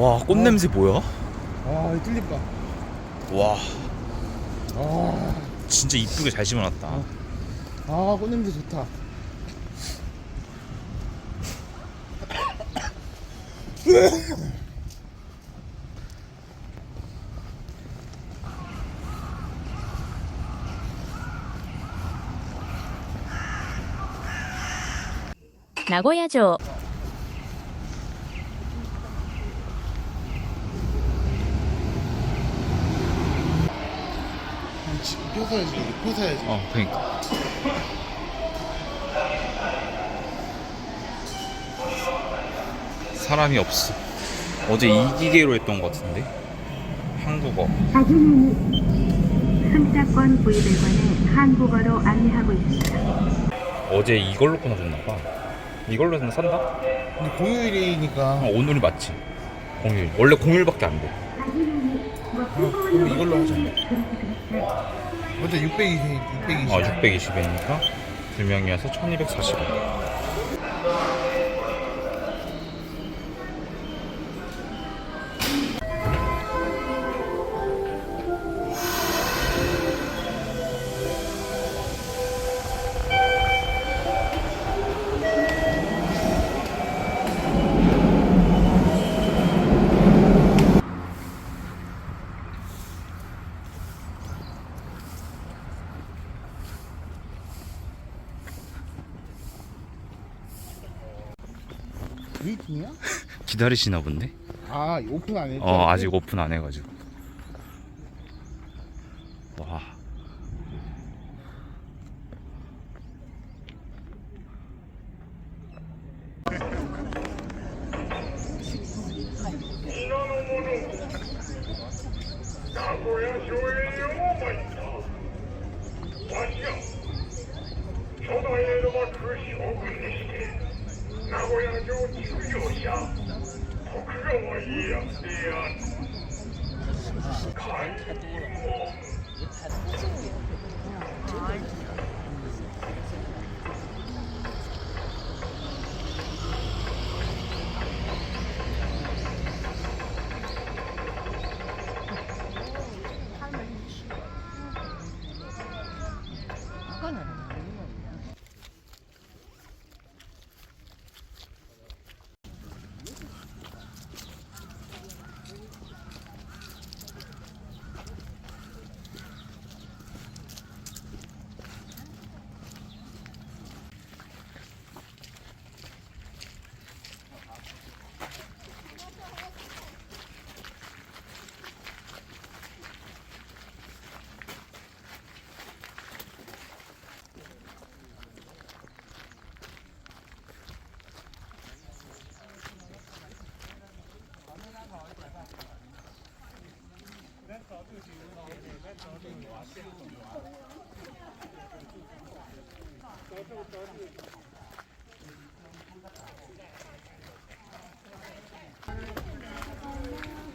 와, 꽃냄새 뭐야? 아, 이 튤립 봐. 와, 아, 진짜 이쁘게 잘 심어놨다. 아, 꽃냄새 좋다. 나고야죠. 펴서야지, 펴서야지. 그니까. 사람이 없어. 어제 이기계로 했던 것 같은데? 한국어. 자주는 승차권 구입에 관해 한국어로 안내하고 있습니다. 어제 이걸로 끊어줬나봐. 이걸로 해서 산다? 근데 공휴일이니까. 오늘이 맞지? 공휴일. 원래 공휴일밖에 안 돼. 그럼 이걸로 하자. 먼저 620. 620엔이니까 2명이어서 1240원. 웨이팅이야? 기다리시나 본데? 아, 오픈 안 했지? 아직 오픈 안 해가지고. 와.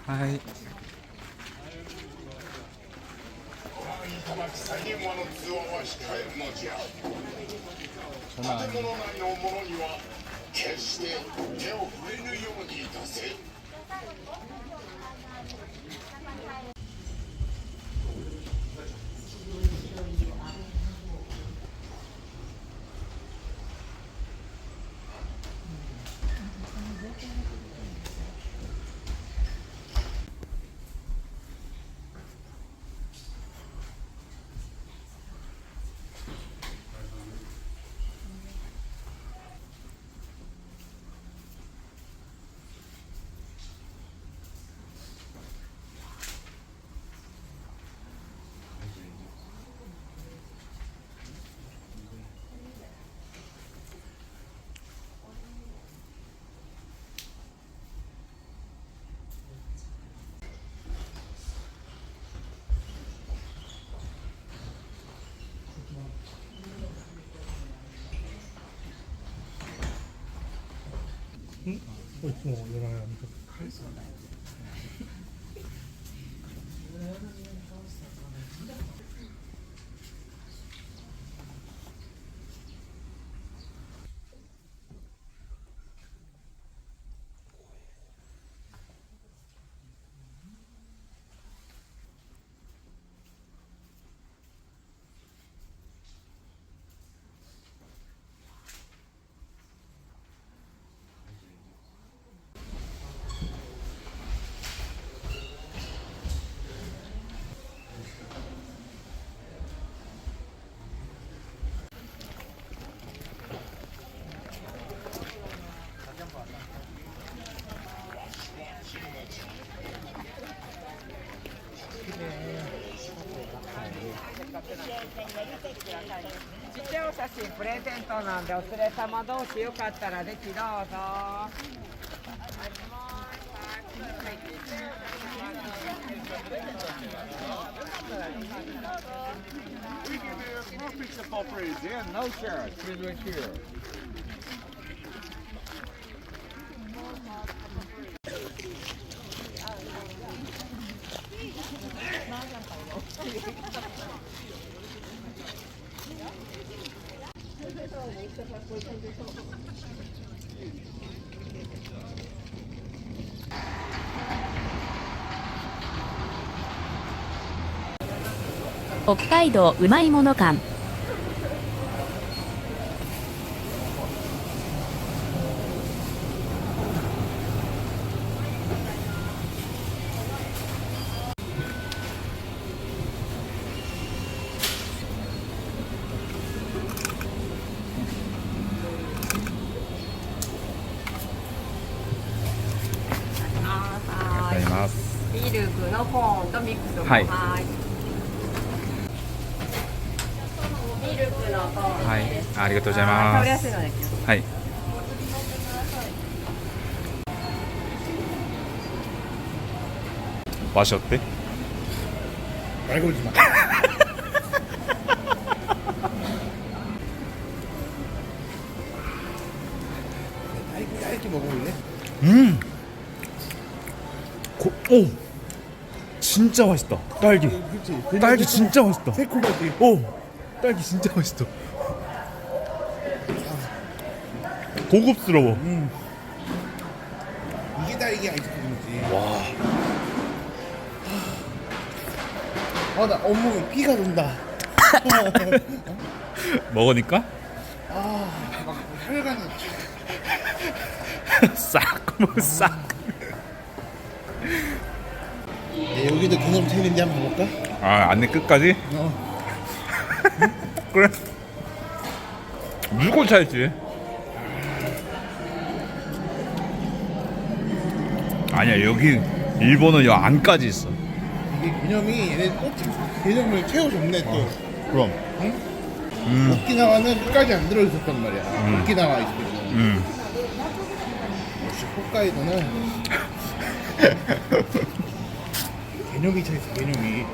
하이. 先物図はは控えるのじゃ。建物内の者には決して手を触れぬようにいたせ。ちっちゃいお写真プレゼントなんで、お連れ様同士よかったらぜひどうぞ。北海道うまいもの館。ありがとうございます。ミルクのコーンとミックスのはいミルクのコーンはい、ありがとうござい食ます。べやすいのではい。場所って말 걸지 마. 얇게 먹어볼래? 오! 진짜 맛있다. 딸기. 그치? 딸기 진짜 맛있다. 새콤하지? 오! 딸기 진짜 맛있어. 고급스러워. 이게 딸기 아이스크림이지. 와. 나 온몸에 피가 돈다. 먹으니까 막 혈관이. 싹. 여기도 그놈 텔인지 한번 볼까? 아, 안내 끝까지? 그래. 무조건 차야지. 아니야, 여기 일본은 여 안까지 있어. 이게 개념이 얘네 꼭 개념을 채워줬네 또. 그럼. 오키나와는 끝까지 안 들어있었단 말이야. 오키나와 아이스크림은. 역시 홋카이도는 개념이 차있어 개념이.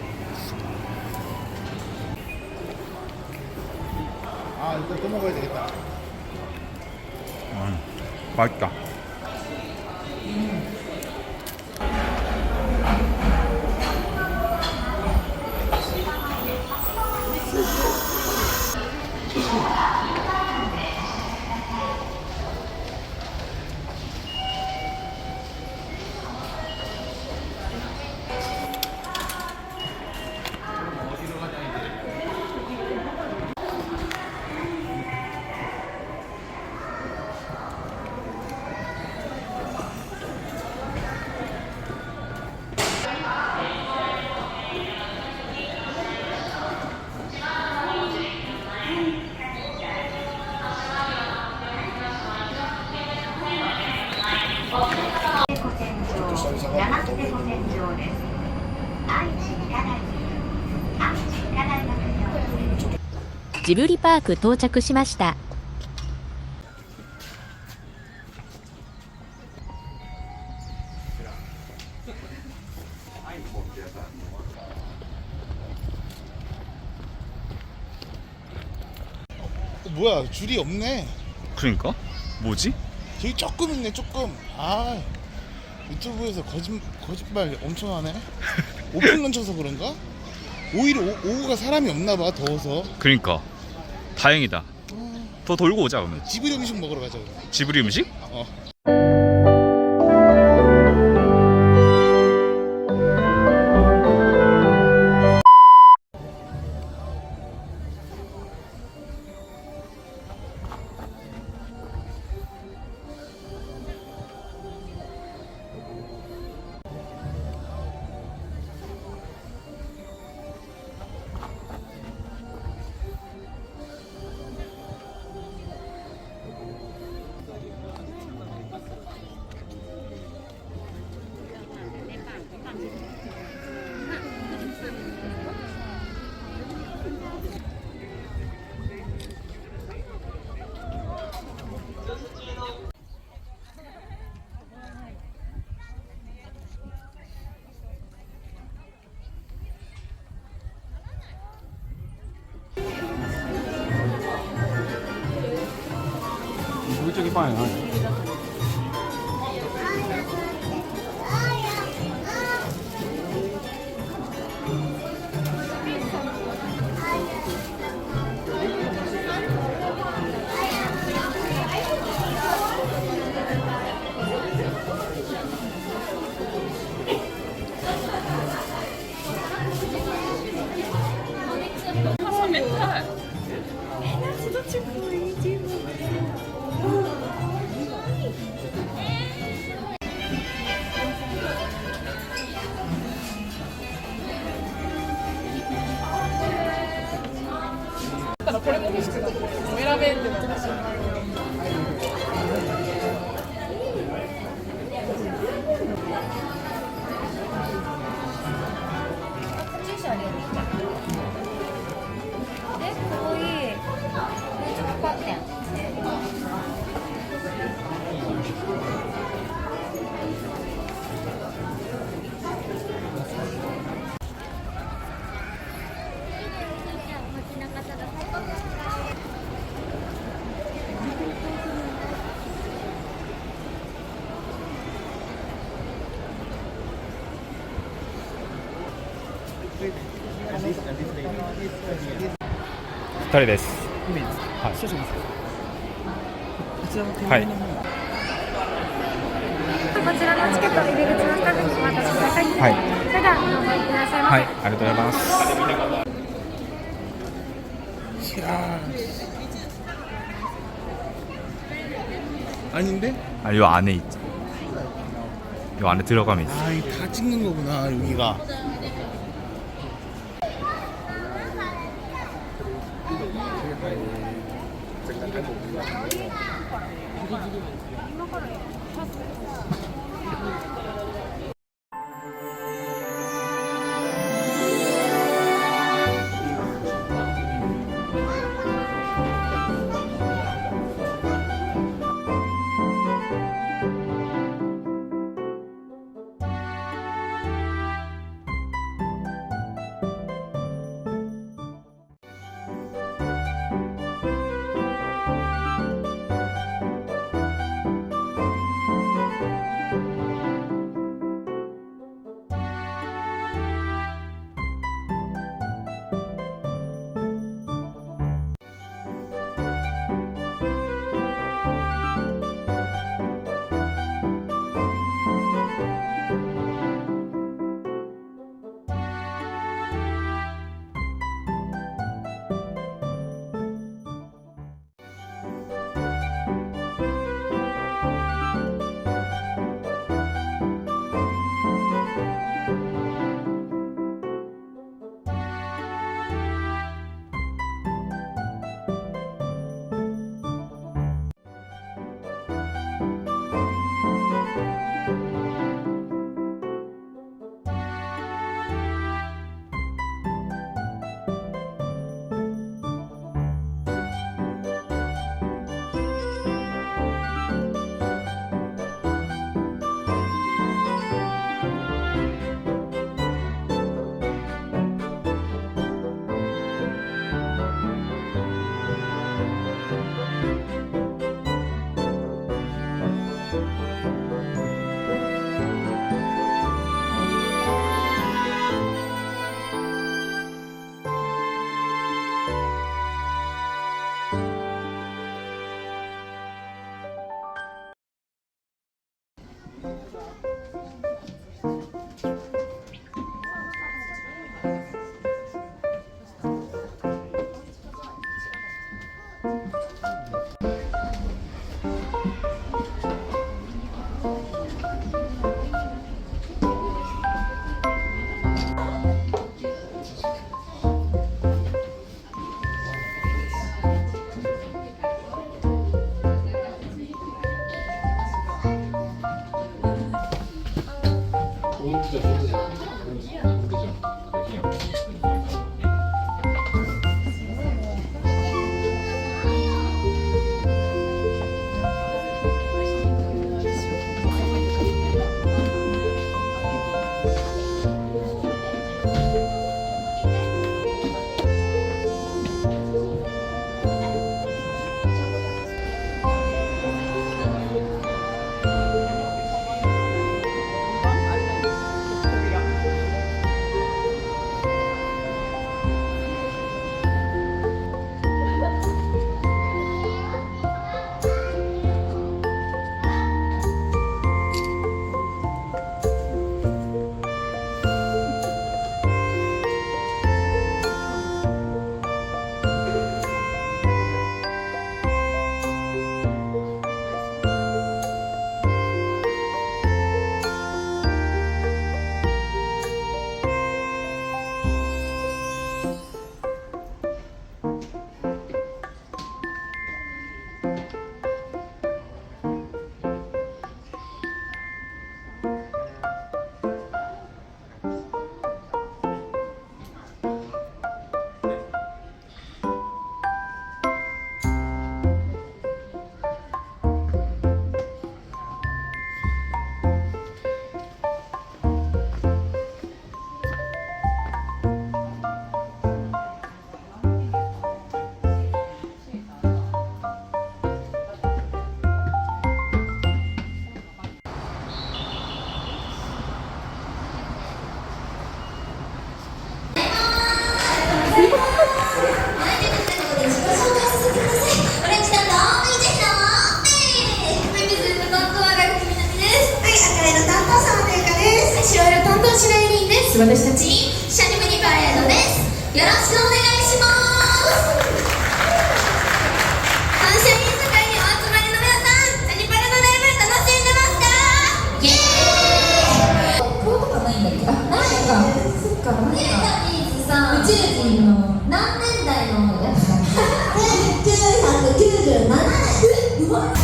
일단 또 먹어야 되겠다. 맛있다.ジブリパーク到着しました。 뭐야 줄이 없네. 그러니까? 뭐지? 저기 조금 있네 조금. 유튜브에서 거짓말 엄청 하네. 오픈 런쳐서 그런가? 오히려 오후가 사람이 없나봐 더워서. 그러니까 다행이다. 더 돌고 오자 그러면. 지브리 음식 먹으러 가자. 지브리 음식? ぎパンやない。2人です。はい。はい。こちらのチケット入り口の近くにお待たせください。はい。それではお参りくださいませ。はい、ありがとうございます。 아닌데? 아, 요 안에 있지. 요 안에 들어가면 있어. 아, 이거 다 찍는 거구나, 여기가. 私たちシャニムニパレードです。よろしくお願いします。サンシャイン世界にお集まりの皆さん、シャニパレのライブ楽しんでますか？イエーイ。こういうことないんだっけ？あ、ないか。そっか。ミルタビーズさん、宇宙人の何年代のやつだっけ？1997年。うわっ。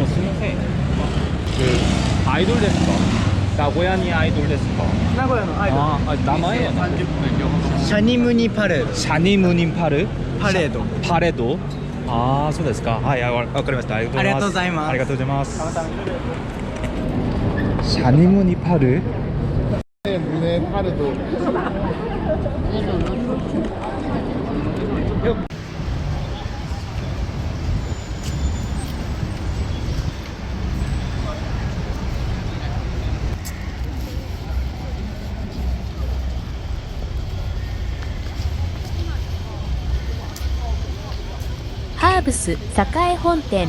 すみません。アイドルですか？名古屋にアイドルですか？名古屋のアイドル。あ、名前は何？シャニムニパレード。シャニムニパレパレード。ああ、そうですか。はい、わかりました。ありがとうございます。ありがとうございます。シャニムニパル？胸パルド。ハーブス栄本店。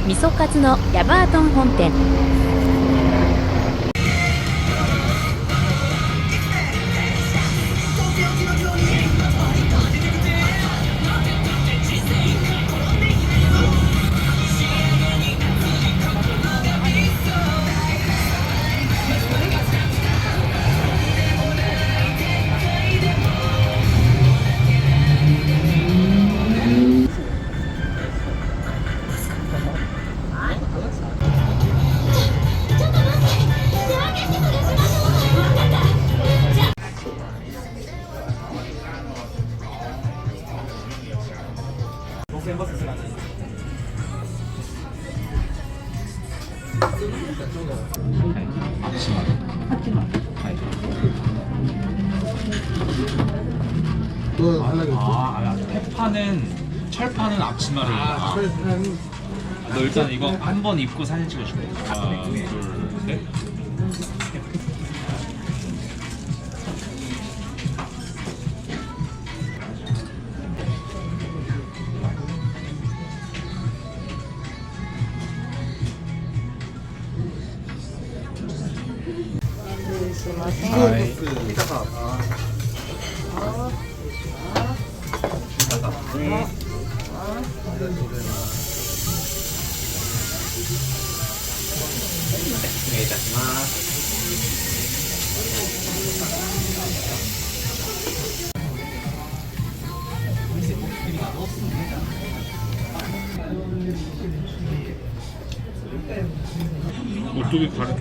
みそかつのヤバートン本店。또 하려고 철파는 앞치마를. 너 일단 이거 한 번 입고 사진 찍어줄게. 하나, 둘, 셋.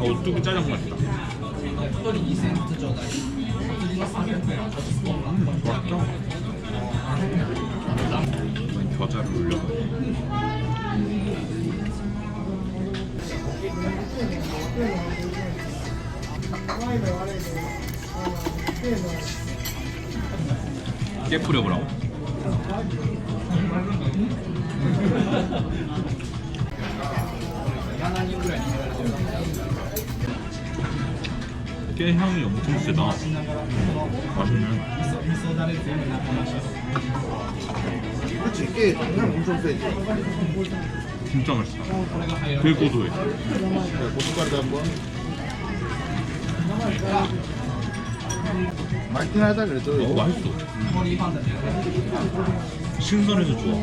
오뚜기 짜장 맛있다. 겨자를 올려가지고. 깨 뿌려보라고? 깨 향이 엄청 세다. 맛있네. 그치, 깨 향 엄청 세지. 진짜 맛있다. 되게 고소해. 고춧가루도 한번. 맛있긴 하다 그래도. 맛있어. 신선해서 좋아.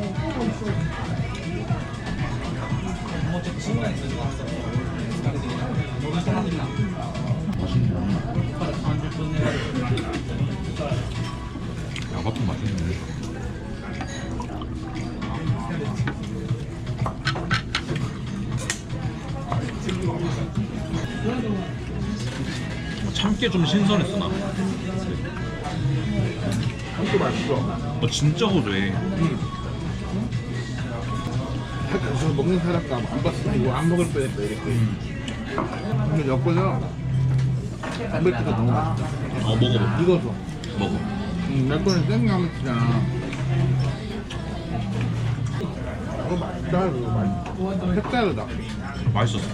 야바통 맛있네. 참깨 좀 신선했어 나. 참깨 맛있어. 진짜 고소해. 저 먹는 사람과 안 봤으면 이거 안 먹을 뻔했다 이렇게. 근데 엮어서 단백질가 너무 맛있다. 먹어봐. 익어서. 먹어. 내 거는 생강치잖아. 이거 맛있다. 이거 맛있다. 색다르다. 맛있었어.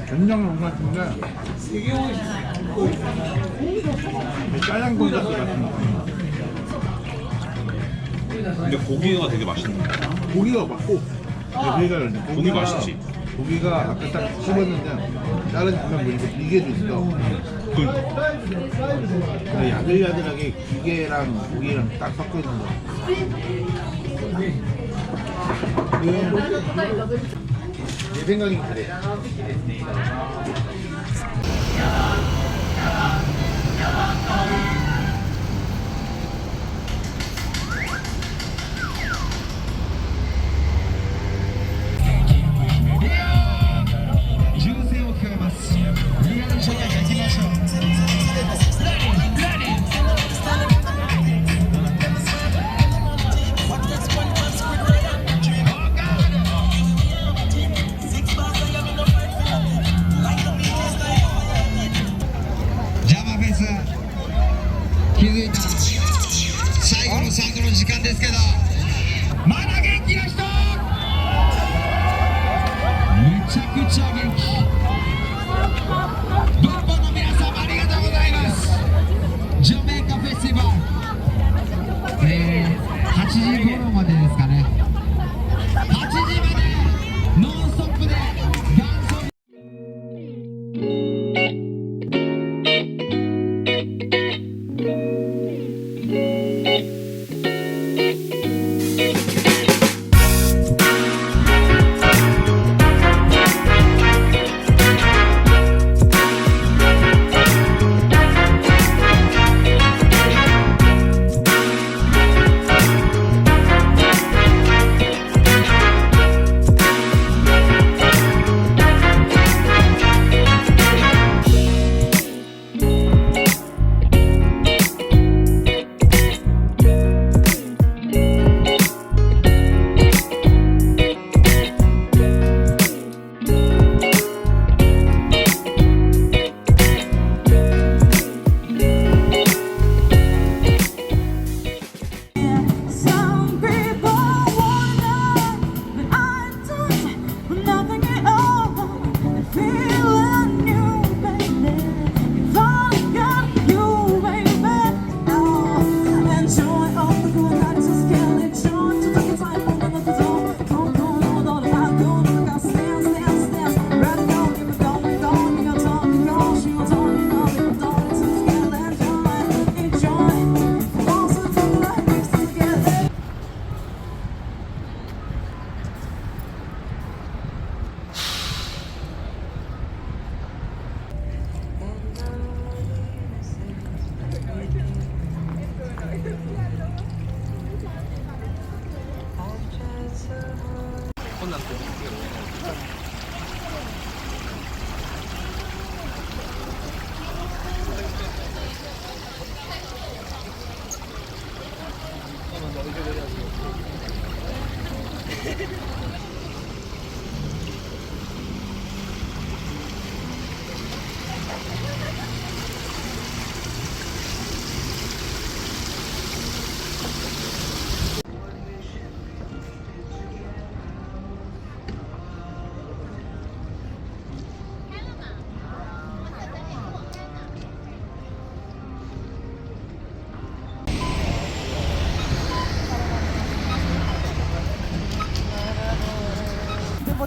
된장은 못 같은데 짜장 돈가스 같은 거. 근데 고기가 되게 맛있네. 고기가 맞고 고기 맛있지? 고기가 아까 딱 씹었는데 다른 집만 보니까 비계도 있어. 근데 야들야들하게 기계랑 고기랑 딱 섞여 있는 거. 내 생각엔 그래.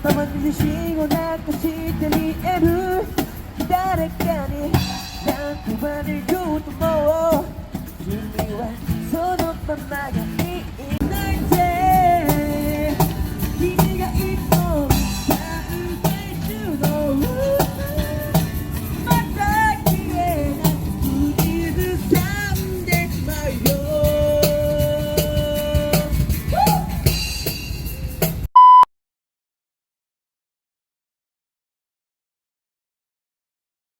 たまに自信をなくして見える誰かに何とまで言うとも君はそのままが